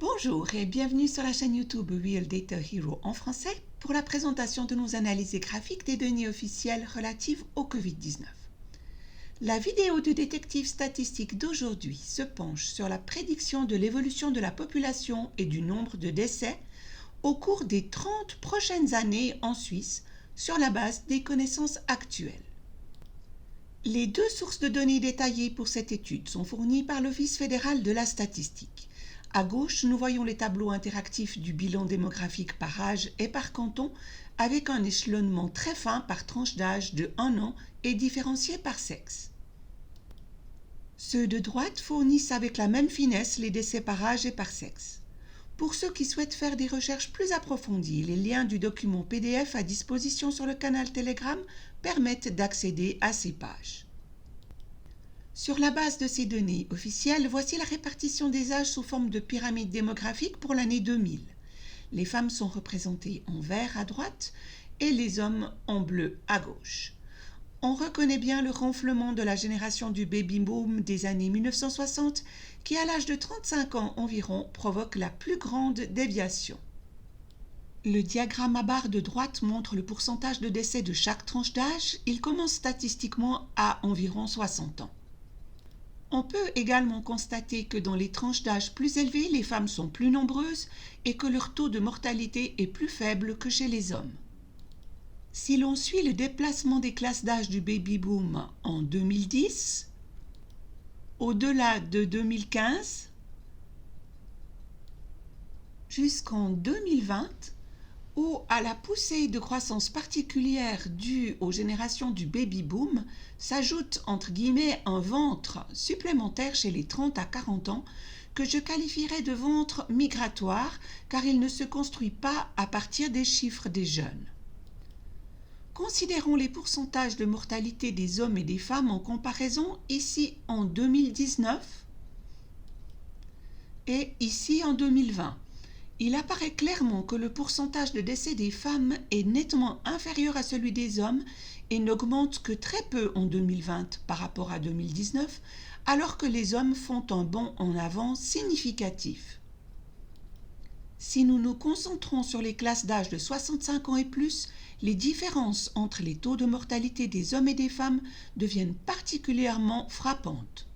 Bonjour et bienvenue sur la chaîne YouTube Real Data Hero en français pour la présentation de nos analyses graphiques des données officielles relatives au Covid-19. La vidéo de détective statistique d'aujourd'hui se penche sur la prédiction de l'évolution de la population et du nombre de décès au cours des 30 prochaines années en Suisse sur la base des connaissances actuelles. Les deux sources de données détaillées pour cette étude sont fournies par l'Office fédéral de la statistique. À gauche, nous voyons les tableaux interactifs du bilan démographique par âge et par canton avec un échelonnement très fin par tranche d'âge de 1 an et différencié par sexe. Ceux de droite fournissent avec la même finesse les décès par âge et par sexe. Pour ceux qui souhaitent faire des recherches plus approfondies, les liens du document PDF à disposition sur le canal Telegram permettent d'accéder à ces pages. Sur la base de ces données officielles, voici la répartition des âges sous forme de pyramide démographique pour l'année 2000. Les femmes sont représentées en vert à droite et les hommes en bleu à gauche. On reconnaît bien le ronflement de la génération du baby-boom des années 1960 qui, à l'âge de 35 ans environ, provoque la plus grande déviation. Le diagramme à barre de droite montre le pourcentage de décès de chaque tranche d'âge. Il commence statistiquement à environ 60 ans. On peut également constater que dans les tranches d'âge plus élevées, les femmes sont plus nombreuses et que leur taux de mortalité est plus faible que chez les hommes. Si l'on suit le déplacement des classes d'âge du baby-boom en 2010, au-delà de 2015, jusqu'en 2020, ou à la poussée de croissance particulière due aux générations du baby-boom, s'ajoute entre guillemets un ventre supplémentaire chez les 30 à 40 ans que je qualifierais de ventre migratoire car il ne se construit pas à partir des chiffres des jeunes. Considérons les pourcentages de mortalité des hommes et des femmes en comparaison ici en 2019 et ici en 2020. Il apparaît clairement que le pourcentage de décès des femmes est nettement inférieur à celui des hommes et n'augmente que très peu en 2020 par rapport à 2019, alors que les hommes font un bond en avant significatif. Si nous nous concentrons sur les classes d'âge de 65 ans et plus, les différences entre les taux de mortalité des hommes et des femmes deviennent particulièrement frappantes.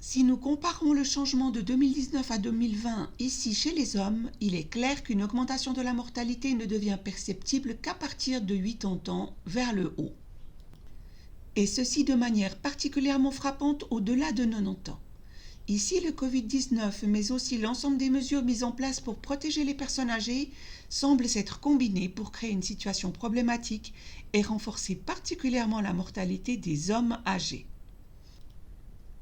Si nous comparons le changement de 2019 à 2020 ici chez les hommes, il est clair qu'une augmentation de la mortalité ne devient perceptible qu'à partir de 80 ans vers le haut. Et ceci de manière particulièrement frappante au-delà de 90 ans. Ici, le Covid-19, mais aussi l'ensemble des mesures mises en place pour protéger les personnes âgées, semblent s'être combinés pour créer une situation problématique et renforcer particulièrement la mortalité des hommes âgés.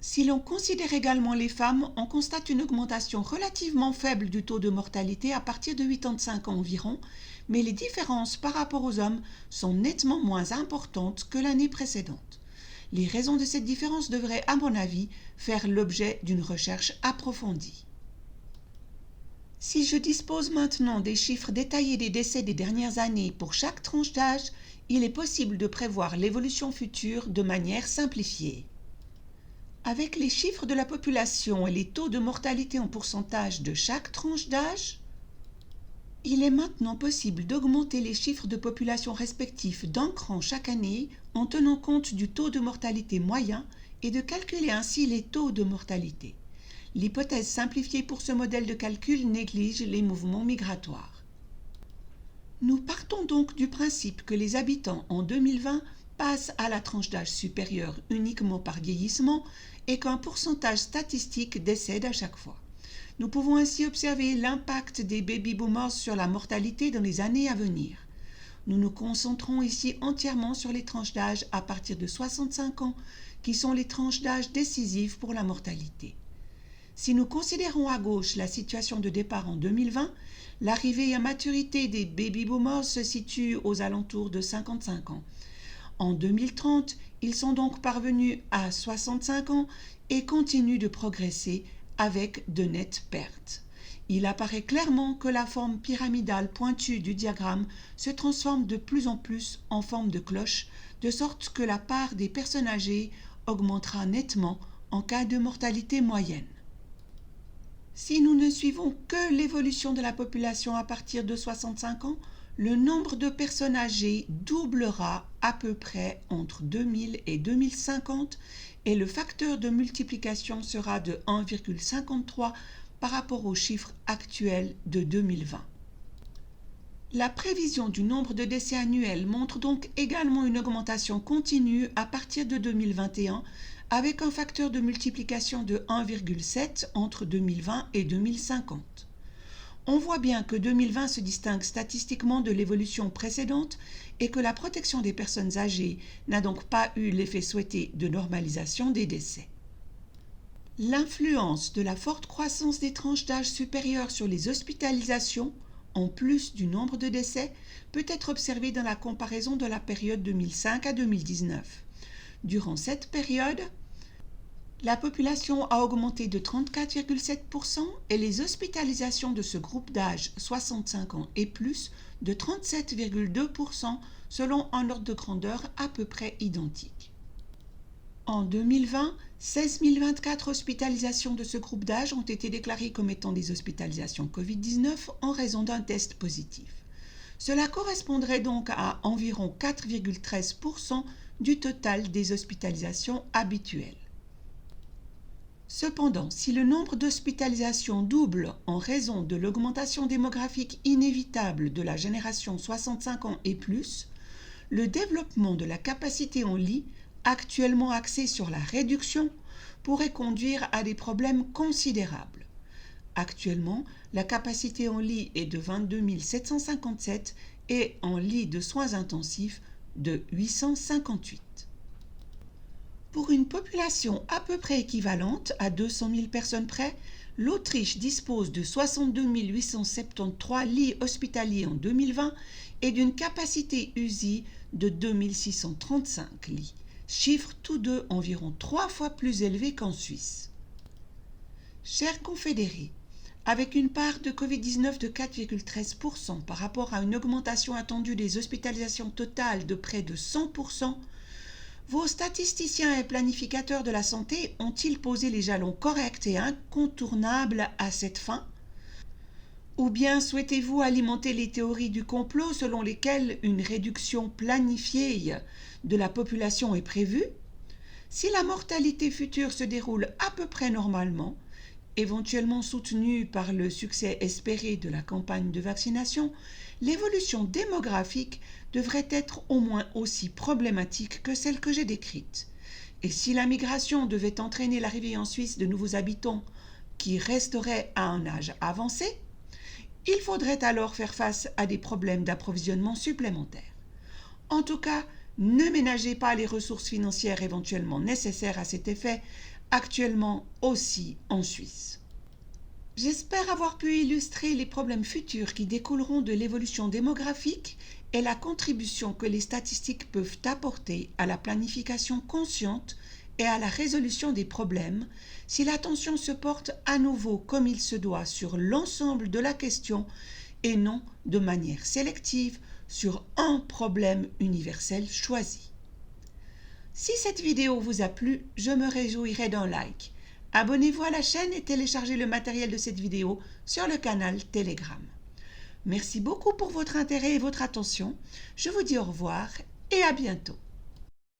Si l'on considère également les femmes, on constate une augmentation relativement faible du taux de mortalité à partir de 85 ans environ, mais les différences par rapport aux hommes sont nettement moins importantes que l'année précédente. Les raisons de cette différence devraient, à mon avis, faire l'objet d'une recherche approfondie. Si je dispose maintenant des chiffres détaillés des décès des dernières années pour chaque tranche d'âge, il est possible de prévoir l'évolution future de manière simplifiée. Avec les chiffres de la population et les taux de mortalité en pourcentage de chaque tranche d'âge, il est maintenant possible d'augmenter les chiffres de population respectifs d'un cran chaque année en tenant compte du taux de mortalité moyen et de calculer ainsi les taux de mortalité. L'hypothèse simplifiée pour ce modèle de calcul néglige les mouvements migratoires. Nous partons donc du principe que les habitants en 2020 passent à la tranche d'âge supérieure uniquement par vieillissement et qu'un pourcentage statistique décède à chaque fois. Nous pouvons ainsi observer l'impact des baby-boomers sur la mortalité dans les années à venir. Nous nous concentrons ici entièrement sur les tranches d'âge à partir de 65 ans, qui sont les tranches d'âge décisives pour la mortalité. Si nous considérons à gauche la situation de départ en 2020, l'arrivée à maturité des baby-boomers se situe aux alentours de 55 ans. En 2030, ils sont donc parvenus à 65 ans et continuent de progresser avec de nettes pertes. Il apparaît clairement que la forme pyramidale pointue du diagramme se transforme de plus en plus en forme de cloche, de sorte que la part des personnes âgées augmentera nettement en cas de mortalité moyenne. Si nous ne suivons que l'évolution de la population à partir de 65 ans, le nombre de personnes âgées doublera à peu près entre 2000 et 2050 et le facteur de multiplication sera de 1,53 par rapport au chiffre actuel de 2020. La prévision du nombre de décès annuels montre donc également une augmentation continue à partir de 2021 avec un facteur de multiplication de 1,7 entre 2020 et 2050. On voit bien que 2020 se distingue statistiquement de l'évolution précédente et que la protection des personnes âgées n'a donc pas eu l'effet souhaité de normalisation des décès. L'influence de la forte croissance des tranches d'âge supérieures sur les hospitalisations, en plus du nombre de décès, peut être observée dans la comparaison de la période 2005 à 2019. Durant cette période, la population a augmenté de 34,7% et les hospitalisations de ce groupe d'âge 65 ans et plus de 37,2% selon un ordre de grandeur à peu près identique. En 2020, 16 024 hospitalisations de ce groupe d'âge ont été déclarées comme étant des hospitalisations Covid-19 en raison d'un test positif. Cela correspondrait donc à environ 4,13% du total des hospitalisations habituelles. Cependant, si le nombre d'hospitalisations double en raison de l'augmentation démographique inévitable de la génération 65 ans et plus, le développement de la capacité en lit, actuellement axé sur la réduction, pourrait conduire à des problèmes considérables. Actuellement, la capacité en lit est de 22 757 et en lit de soins intensifs de 858. Pour une population à peu près équivalente à 200 000 personnes près, l'Autriche dispose de 62 873 lits hospitaliers en 2020 et d'une capacité USI de 2 635 lits, chiffres tous deux environ 3 fois plus élevés qu'en Suisse. Chers confédérés, avec une part de Covid-19 de 4,13% par rapport à une augmentation attendue des hospitalisations totales de près de 100%, vos statisticiens et planificateurs de la santé ont-ils posé les jalons corrects et incontournables à cette fin? Ou bien souhaitez-vous alimenter les théories du complot selon lesquelles une réduction planifiée de la population est prévue? Si la mortalité future se déroule à peu près normalement, éventuellement soutenue par le succès espéré de la campagne de vaccination, l'évolution démographique devrait être au moins aussi problématique que celle que j'ai décrite. Et si la migration devait entraîner l'arrivée en Suisse de nouveaux habitants qui resteraient à un âge avancé, il faudrait alors faire face à des problèmes d'approvisionnement supplémentaires. En tout cas, ne ménagez pas les ressources financières éventuellement nécessaires à cet effet, actuellement aussi en Suisse. J'espère avoir pu illustrer les problèmes futurs qui découleront de l'évolution démographique et la contribution que les statistiques peuvent apporter à la planification consciente et à la résolution des problèmes si l'attention se porte à nouveau comme il se doit sur l'ensemble de la question et non de manière sélective sur un problème universel choisi. Si cette vidéo vous a plu, je me réjouirai d'un like. Abonnez-vous à la chaîne et téléchargez le matériel de cette vidéo sur le canal Telegram. Merci beaucoup pour votre intérêt et votre attention. Je vous dis au revoir et à bientôt.